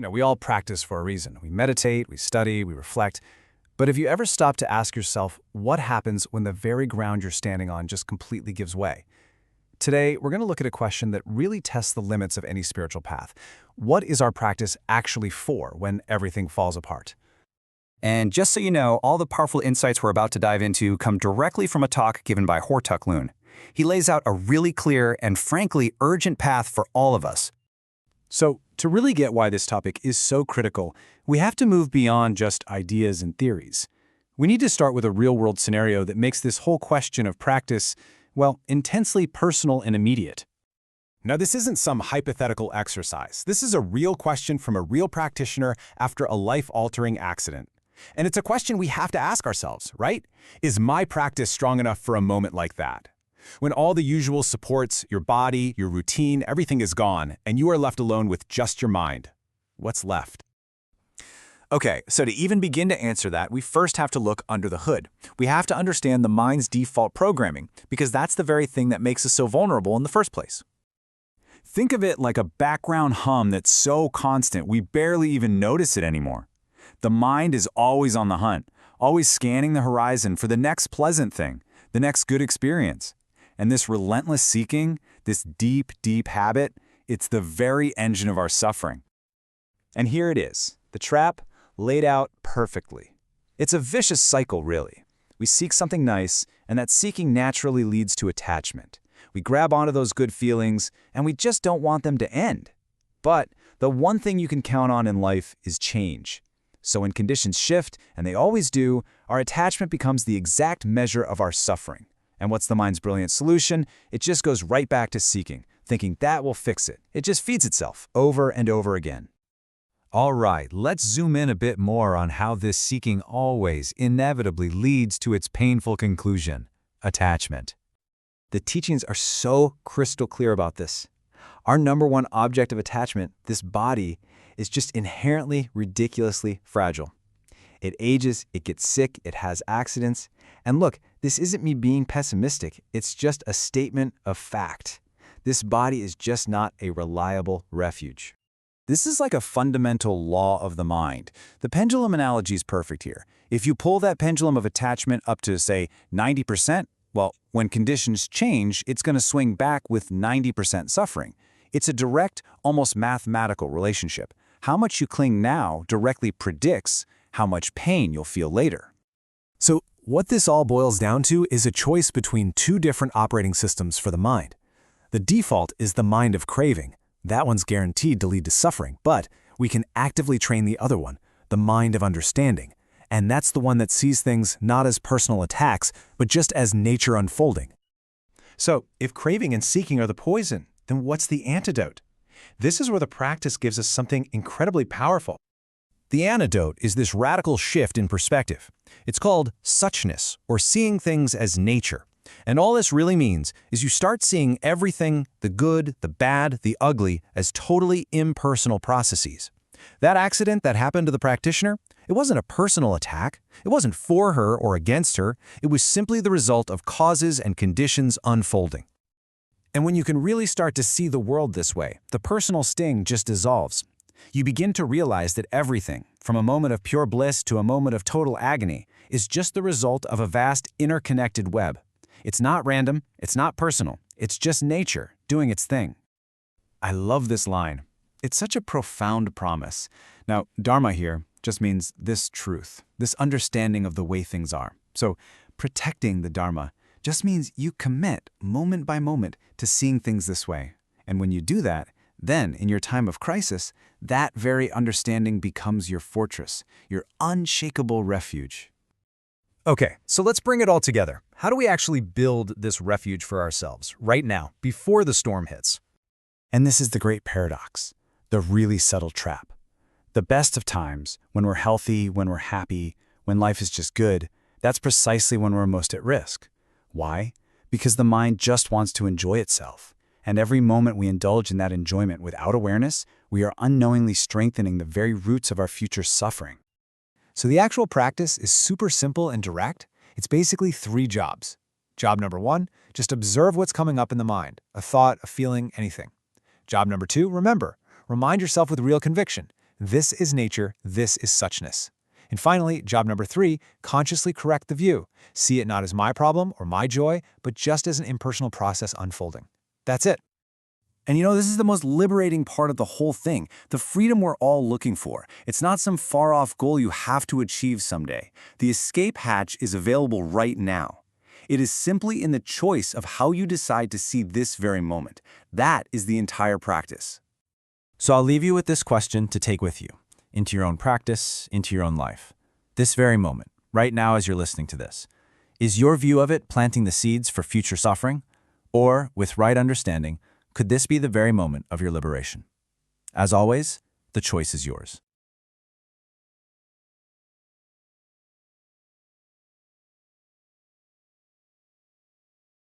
We all practice for a reason. We meditate, we study, we reflect. But have you ever stopped to ask yourself what happens when the very ground you're standing on just completely gives way? Today, we're going to look at a question that really tests the limits of any spiritual path. What is our practice actually for when everything falls apart? And just so you know, all the powerful insights we're about to dive into come directly from a talk given by Loon. He lays out a really clear and frankly urgent path for all of us. So, to really get why this topic is so critical, we have to move beyond just ideas and theories. We need to start with a real-world scenario that makes this whole question of practice, well, intensely personal and immediate. Now, this isn't some hypothetical exercise. This is a real question from a real practitioner after a life-altering accident. And it's a question we have to ask ourselves, right? Is my practice strong enough for a moment like that? When all the usual supports, your body, your routine, everything is gone, and you are left alone with just your mind. What's left? Okay, so to even begin to answer that, we first have to look under the hood. We have to understand the mind's default programming, because that's the very thing that makes us so vulnerable in the first place. Think of it like a background hum that's so constant we barely even notice it anymore. The mind is always on the hunt, always scanning the horizon for the next pleasant thing, the next good experience. And this relentless seeking, this deep, deep habit, it's the very engine of our suffering. And here it is, the trap laid out perfectly. It's a vicious cycle, really. We seek something nice, and that seeking naturally leads to attachment. We grab onto those good feelings, and we just don't want them to end. But the one thing you can count on in life is change. So when conditions shift, and they always do, our attachment becomes the exact measure of our suffering. And what's the mind's brilliant solution? It just goes right back to seeking, thinking that will fix it. It just feeds itself over and over again. All right, let's zoom in a bit more on how this seeking always, inevitably leads to its painful conclusion: attachment. The teachings are so crystal clear about this. Our number one object of attachment, this body, is just inherently ridiculously fragile. It ages, it gets sick, it has accidents. And look, this isn't me being pessimistic, it's just a statement of fact. This body is just not a reliable refuge. This is like a fundamental law of the mind. The pendulum analogy is perfect here. If you pull that pendulum of attachment up to, say, 90%, well, when conditions change, it's going to swing back with 90% suffering. It's a direct, almost mathematical relationship. How much you cling now directly predicts how much pain you'll feel later. So, what this all boils down to is a choice between two different operating systems for the mind. The default is the mind of craving. That one's guaranteed to lead to suffering, but we can actively train the other one, the mind of understanding. And that's the one that sees things not as personal attacks, but just as nature unfolding. So, if craving and seeking are the poison, then what's the antidote? This is where the practice gives us something incredibly powerful. The antidote is this radical shift in perspective. It's called suchness, or seeing things as nature. And all this really means is you start seeing everything, the good, the bad, the ugly, as totally impersonal processes. That accident that happened to the practitioner, it wasn't a personal attack. It wasn't for her or against her. It was simply the result of causes and conditions unfolding. And when you can really start to see the world this way, the personal sting just dissolves. You begin to realize that everything, from a moment of pure bliss to a moment of total agony, is just the result of a vast interconnected web. It's not random, it's not personal, it's just nature doing its thing. I love this line. It's such a profound promise. Now, Dharma here just means this truth, this understanding of the way things are. So, protecting the Dharma just means you commit moment by moment to seeing things this way. And when you do that, then, in your time of crisis, that very understanding becomes your fortress, your unshakable refuge. Okay, so let's bring it all together. How do we actually build this refuge for ourselves, right now, before the storm hits? And this is the great paradox, the really subtle trap. The best of times, when we're healthy, when we're happy, when life is just good, that's precisely when we're most at risk. Why? Because the mind just wants to enjoy itself. And every moment we indulge in that enjoyment without awareness, we are unknowingly strengthening the very roots of our future suffering. So the actual practice is super simple and direct. It's basically 3 jobs. Job number 1, just observe what's coming up in the mind, a thought, a feeling, anything. Job number 2, remember. Remind yourself with real conviction. This is nature, this is suchness. And finally, job number 3, consciously correct the view. See it not as my problem or my joy, but just as an impersonal process unfolding. That's it. And this is the most liberating part of the whole thing, the freedom we're all looking for. It's not some far-off goal you have to achieve someday. The escape hatch is available right now. It is simply in the choice of how you decide to see this very moment. That is the entire practice. So I'll leave you with this question to take with you, into your own practice, into your own life. This very moment, right now as you're listening to this, is your view of it planting the seeds for future suffering? Or, with right understanding, could this be the very moment of your liberation? As always, the choice is yours.